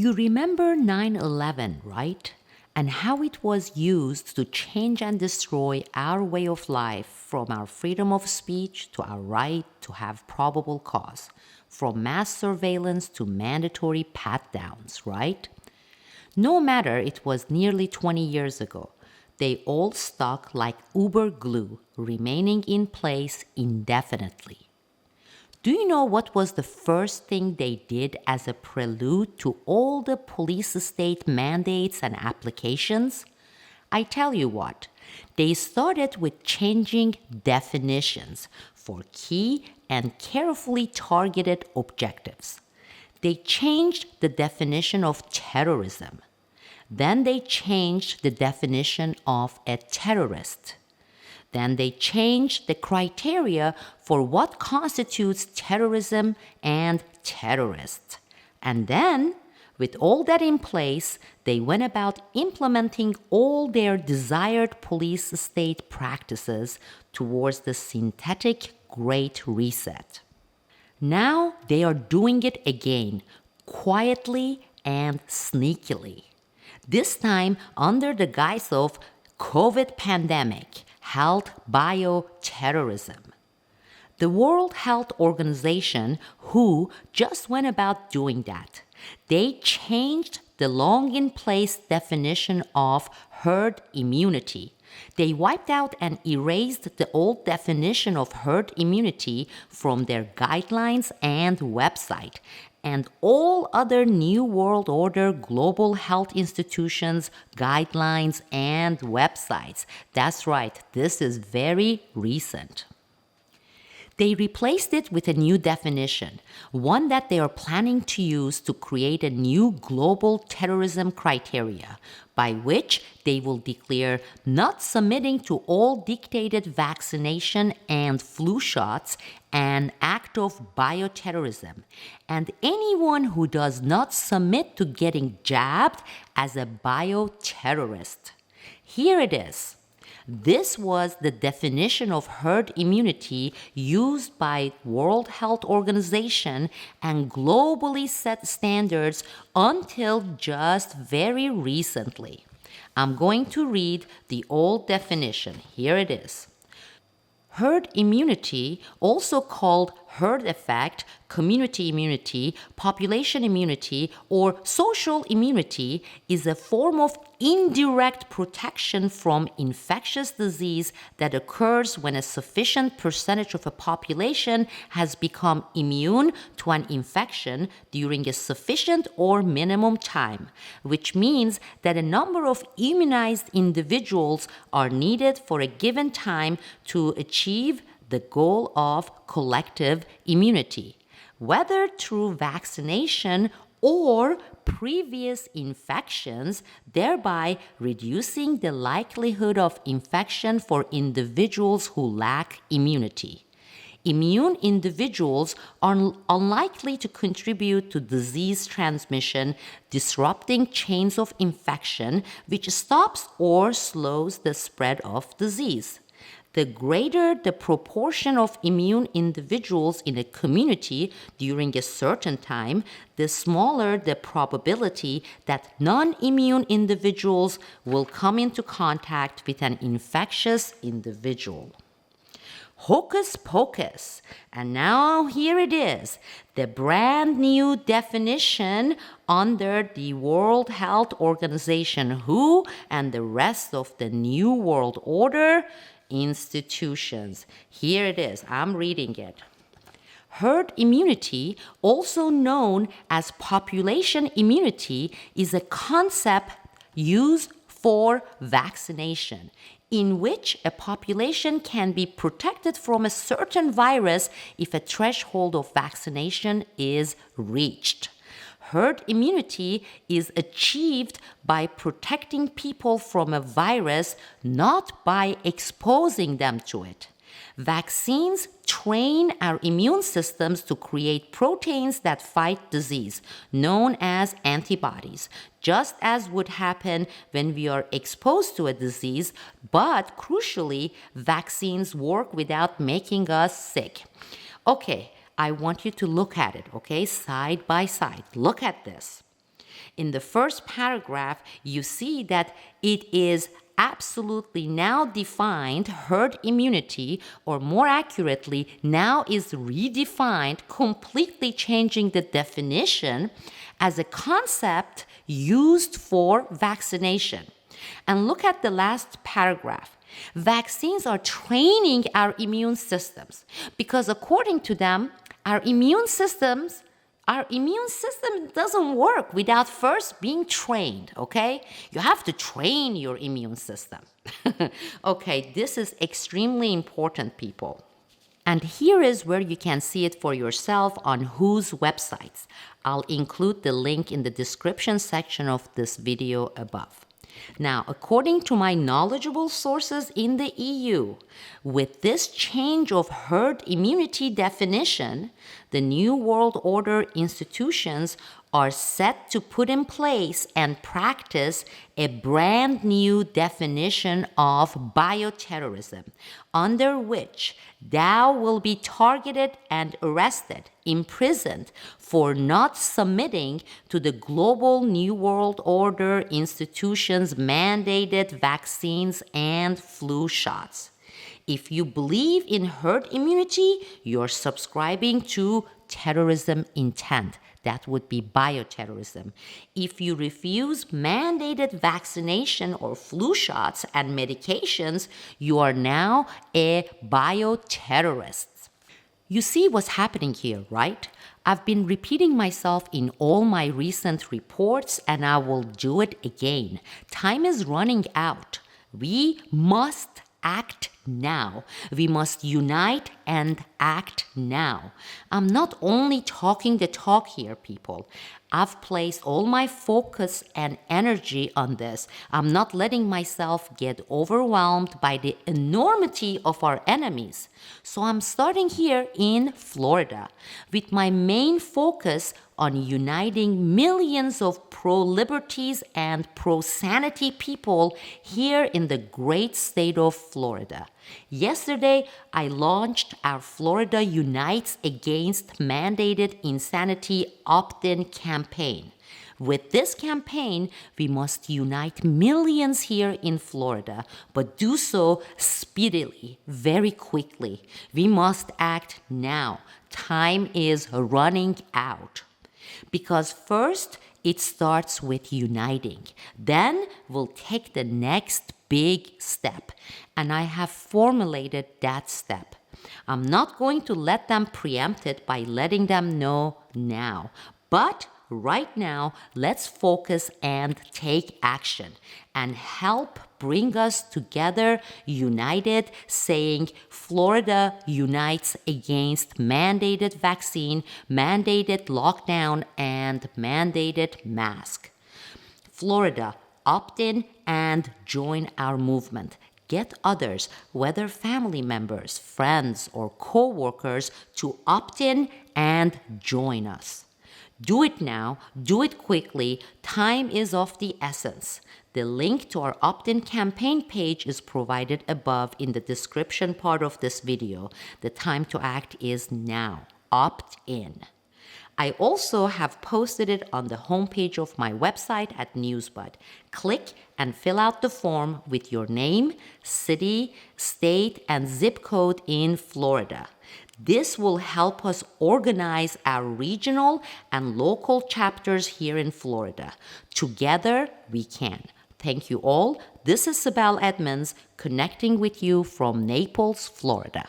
You remember 9/11, right? And how it was used to change and destroy our way of life, from our freedom of speech to our right to have probable cause, from mass surveillance to mandatory pat-downs, right? No matter it was nearly 20 years ago, they all stuck like uber glue, remaining in place indefinitely. Do you know what was the first thing they did as a prelude to all the police state mandates and applications? I tell you what, they started with changing definitions for key and carefully targeted objectives. They changed the definition of terrorism. Then they changed the definition of a terrorist. Then they changed the criteria for what constitutes terrorism and terrorist. And then, with all that in place, they went about implementing all their desired police state practices towards the synthetic Great Reset. Now they are doing it again, quietly and sneakily. This time under the guise of COVID pandemic, health bio-terrorism. The World Health Organization, WHO, just went about doing that. They changed the long-in-place definition of herd immunity. They wiped out and erased the old definition of herd immunity from their guidelines and website, and all other New World Order global health institutions, guidelines, and websites. That's right, this is very recent. They replaced it with a new definition, one that they are planning to use to create a new global terrorism criteria, by which they will declare not submitting to all dictated vaccination and flu shots an act of bioterrorism, and anyone who does not submit to getting jabbed as a bioterrorist. Here it is. This was the definition of herd immunity used by World Health Organization and globally set standards until just very recently. I'm going to read the old definition. Here it is. Herd immunity, also called herd effect, community immunity, population immunity, or social immunity, is a form of indirect protection from infectious disease that occurs when a sufficient percentage of a population has become immune to an infection during a sufficient or minimum time, which means that a number of immunized individuals are needed for a given time to achieve the goal of collective immunity, whether through vaccination or previous infections, thereby reducing the likelihood of infection for individuals who lack immunity. Immune individuals are unlikely to contribute to disease transmission, disrupting chains of infection, which stops or slows the spread of disease. The greater the proportion of immune individuals in a community during a certain time, the smaller the probability that non-immune individuals will come into contact with an infectious individual. Hocus pocus. And now here it is, the brand new definition under the World Health Organization, WHO, and the rest of the New World Order institutions. Here it is. I'm reading it. Herd immunity, also known as population immunity, is a concept used for vaccination, in which a population can be protected from a certain virus if a threshold of vaccination is reached. Herd immunity is achieved by protecting people from a virus, not by exposing them to it. Vaccines train our immune systems to create proteins that fight disease, known as antibodies, just as would happen when we are exposed to a disease, but crucially, vaccines work without making us sick. Okay, I want you to look at it, okay, side by side. Look at this. In the first paragraph, you see that it is absolutely now defined herd immunity, or more accurately, now is redefined, completely changing the definition as a concept used for vaccination. And look at the last paragraph. Vaccines are training our immune systems because according to them, our immune system doesn't work without first being trained, okay? You have to train your immune system. Okay, this is extremely important, people. And here is where you can see it for yourself on WHO's websites. I'll include the link in the description section of this video above. Now, according to my knowledgeable sources in the EU, with this change of herd immunity definition, the New World Order institutions are set to put in place and practice a brand new definition of bioterrorism, under which thou will be targeted and arrested, imprisoned for not submitting to the global New World Order institutions' mandated vaccines and flu shots. If you believe in herd immunity, you're subscribing to terrorism intent. That would be bioterrorism. If you refuse mandated vaccination or flu shots and medications, you are now a bioterrorist. You see what's happening here, right? I've been repeating myself in all my recent reports, and I will do it again. Time is running out. We must act now. We must unite and act now. I'm not only talking the talk here, people. I've placed all my focus and energy on this. I'm not letting myself get overwhelmed by the enormity of our enemies. So I'm starting here in Florida with my main focus on uniting millions of pro-liberties and pro-sanity people here in the great state of Florida. Yesterday, I launched our Florida Unites Against Mandated Insanity opt-in campaign. With this campaign, we must unite millions here in Florida, but do so speedily, very quickly. We must act now. Time is running out. Because first, it starts with uniting. Then we'll take the next big step. And I have formulated that step. I'm not going to let them preempt it by letting them know now. But right now, let's focus and take action and help bring us together, united, saying Florida unites against mandated vaccine, mandated lockdown, and mandated mask. Florida, opt in and join our movement. Get others, whether family members, friends, or co-workers, to opt in and join us. Do it now, do it quickly, time is of the essence. The link to our opt-in campaign page is provided above in the description part of this video. The time to act is now. Opt in. I also have posted it on the homepage of my website at Newsbud. Click and fill out the form with your name, city, state, and zip code in Florida. This will help us organize our regional and local chapters here in Florida. Together, we can. Thank you all. This is Sibel Edmonds, connecting with you from Naples, Florida.